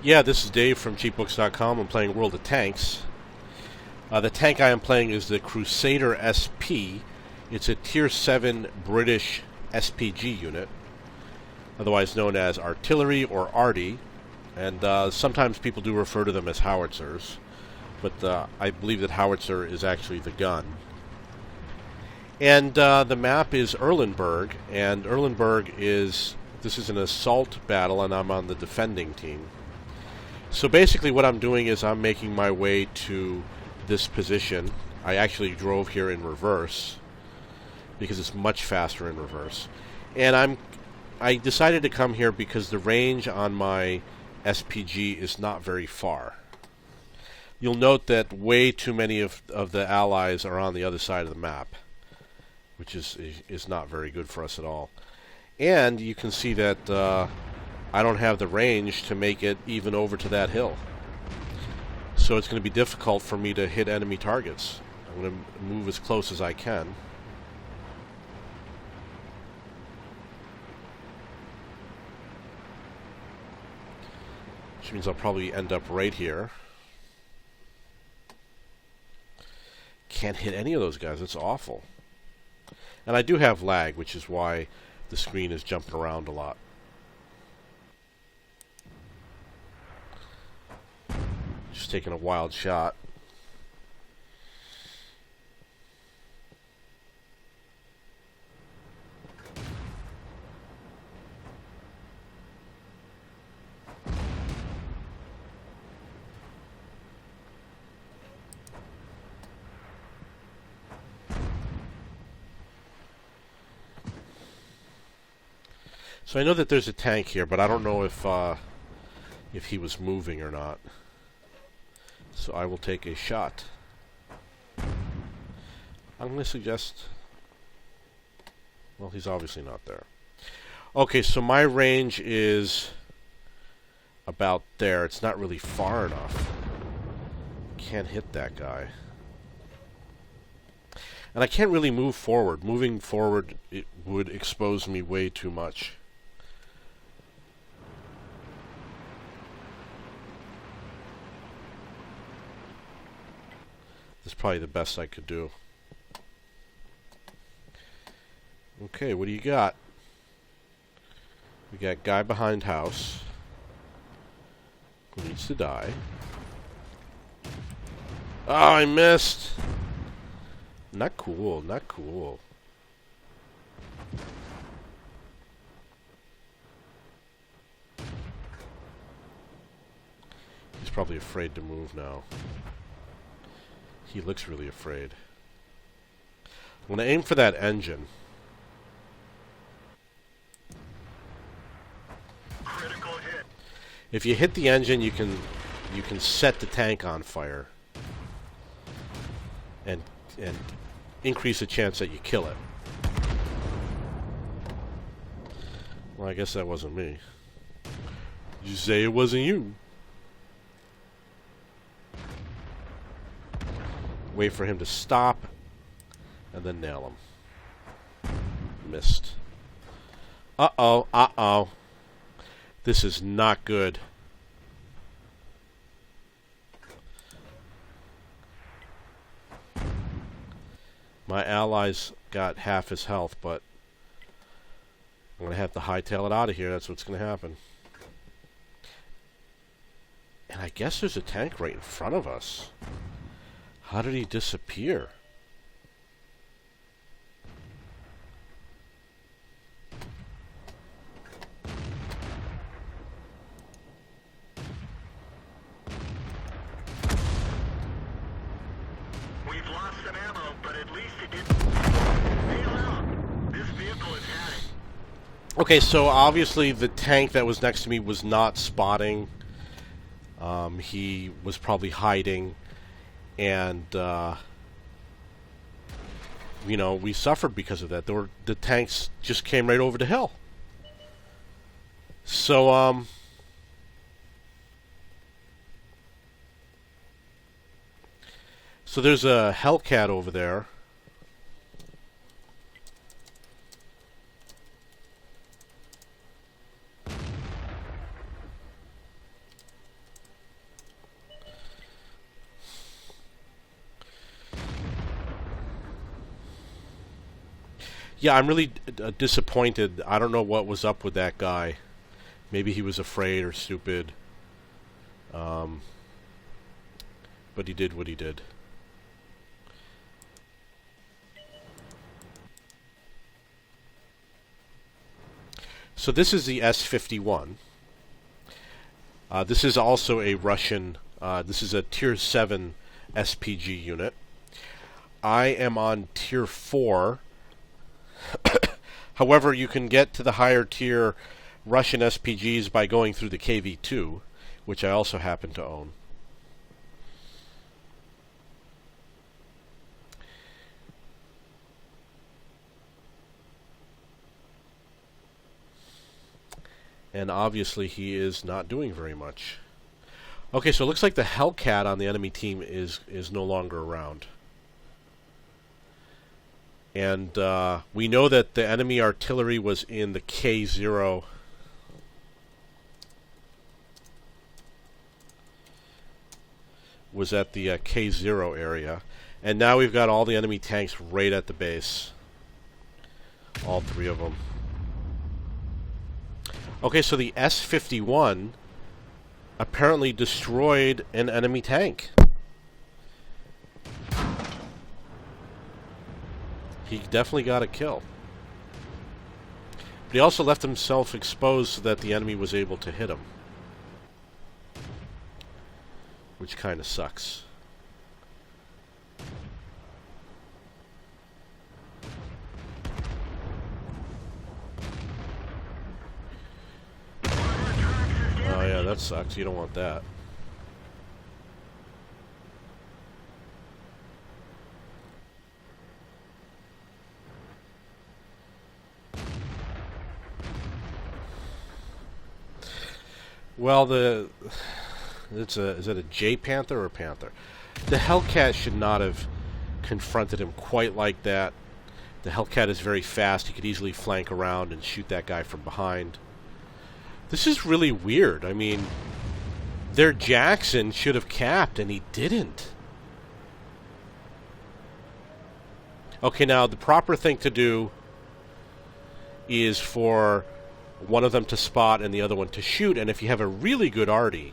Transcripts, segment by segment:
Yeah, this is Dave from cheapbooks.com. I'm playing World of Tanks. The tank I am playing is the Crusader SP. It's a Tier 7 British SPG unit, otherwise known as artillery or arty, and sometimes people do refer to them as howitzers, but I believe that howitzer is actually the gun. And the map is Erlenberg, and this is an assault battle, and I'm on the defending team. So basically what I'm doing is I'm making my way to this position. I actually drove here in reverse because it's much faster in reverse. And I decided to come here because the range on my SPG is not very far. You'll note that way too many of the allies are on the other side of the map, which is not very good for us at all. And you can see that I don't have the range to make it even over to that hill. So it's going to be difficult for me to hit enemy targets. I'm going to move as close as I can. Which means I'll probably end up right here. Can't hit any of those guys. It's awful. And I do have lag, which is why the screen is jumping around a lot. Just taking a wild shot. So I know that there's a tank here, but I don't know if he was moving or not. So I will take a shot. I'm going to suggest... Well, he's obviously not there. Okay, so my range is about there. It's not really far enough. Can't hit that guy. And I can't really move forward. Moving forward, it would expose me way too much. That's probably the best I could do. Okay, what do you got? We got guy behind house who needs to die. Oh, I missed! Not cool, not cool. He's probably afraid to move now. He looks really afraid. I'm going to aim for that engine. Critical hit. If you hit the engine, you can set the tank on fire and increase the chance that you kill it. Well, I guess that wasn't me. Did you say it wasn't you? Wait for him to stop, and then nail him. Missed. Uh-oh, uh-oh. This is not good. My allies got half his health, but I'm going to have to hightail it out of here. That's what's going to happen. And I guess there's a tank right in front of us. How did he disappear? We've lost some ammo, but at least it didn't fail out. This vehicle is heading. Okay, so obviously the tank that was next to me was not spotting. He was probably hiding. And, you know, we suffered because of that. The tanks just came right over the hill. So, so there's a Hellcat over there. Yeah, I'm really disappointed. I don't know what was up with that guy. Maybe he was afraid or stupid. But he did what he did. So this is the S-51. This is also a Russian, this is a Tier 7 SPG unit. I am on Tier 4. However, you can get to the higher tier Russian SPGs by going through the KV-2, which I also happen to own. And obviously he is not doing very much. Okay, so it looks like the Hellcat on the enemy team is no longer around. And we know that the enemy artillery was in the K0. Was at the K0 area. And now we've got all the enemy tanks right at the base. All three of them. Okay, so the S-51 apparently destroyed an enemy tank. He definitely got a kill. But he also left himself exposed so that the enemy was able to hit him. Which kind of sucks. Oh yeah, that sucks. You don't want that. Well, is it a J Panther or a Panther? The Hellcat should not have confronted him quite like that. The Hellcat is very fast. He could easily flank around and shoot that guy from behind. This is really weird. I mean, their Jackson should have capped, and he didn't. Okay, now the proper thing to do is for one of them to spot and the other one to shoot, and if you have a really good arty,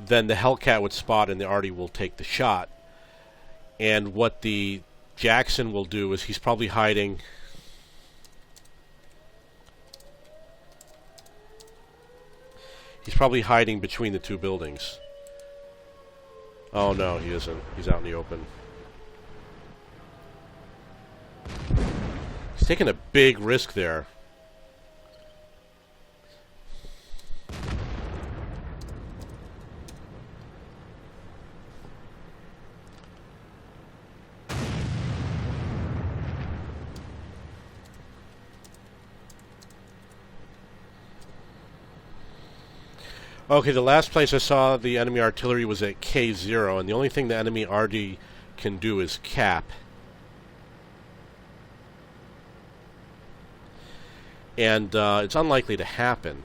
then the Hellcat would spot and the arty will take the shot. And what the Jackson will do is he's probably hiding... He's probably hiding between the two buildings. Oh no, he isn't. He's out in the open. He's taking a big risk there. Okay, the last place I saw the enemy artillery was at K0, and the only thing the enemy RD can do is cap. And it's unlikely to happen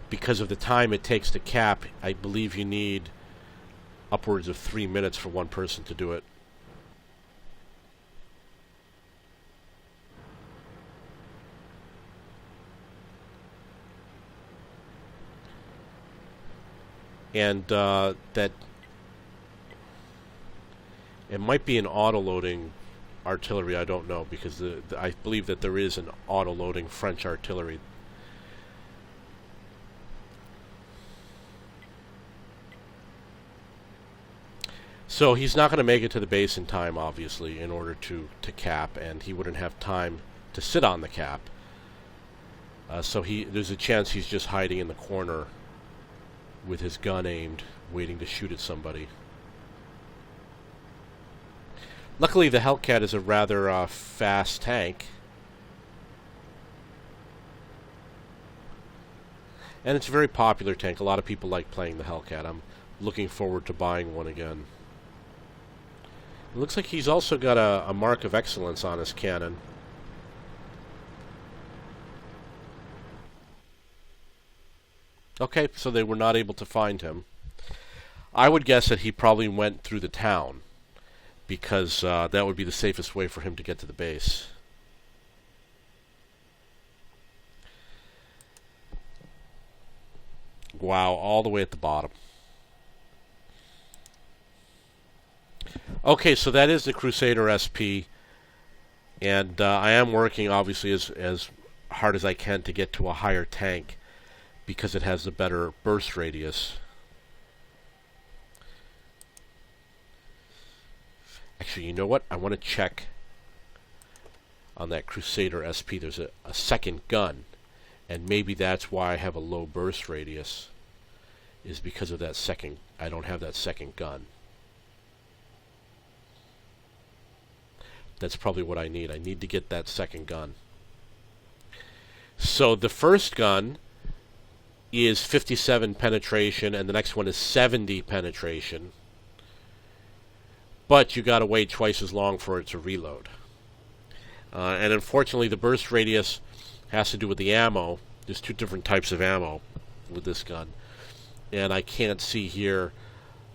because of the time it takes to cap. I believe you need upwards of 3 minutes for one person to do it. And that it might be an auto-loading artillery, I don't know, because I believe that there is an auto-loading French artillery. So he's not going to make it to the base in time, obviously, in order to cap, and he wouldn't have time to sit on the cap. So there's a chance he's just hiding in the corner with his gun aimed, waiting to shoot at somebody. Luckily, the Hellcat is a rather fast tank. And it's a very popular tank. A lot of people like playing the Hellcat. I'm looking forward to buying one again. It looks like he's also got a mark of excellence on his cannon. Okay, so they were not able to find him. I would guess that he probably went through the town because that would be the safest way for him to get to the base. Wow, all the way at the bottom. Okay, so that is the Crusader SP, and I am working obviously as hard as I can to get to a higher tank because it has a better burst radius. Actually, you know what? I want to check on that Crusader SP. There's a second gun, and maybe that's why I have a low burst radius, is because of that second. I don't have that second gun. That's probably what I need. I need to get that second gun. So the first gun is 57 penetration, and the next one is 70 penetration. But you got to wait twice as long for it to reload. And unfortunately, the burst radius has to do with the ammo. There's two different types of ammo with this gun. And I can't see here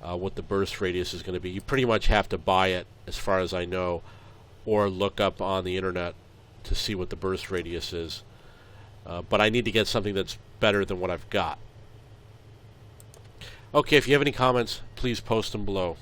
what the burst radius is going to be. You pretty much have to buy it, as far as I know, or look up on the internet to see what the burst radius is. But I need to get something that's better than what I've got. Okay, if you have any comments, please post them below.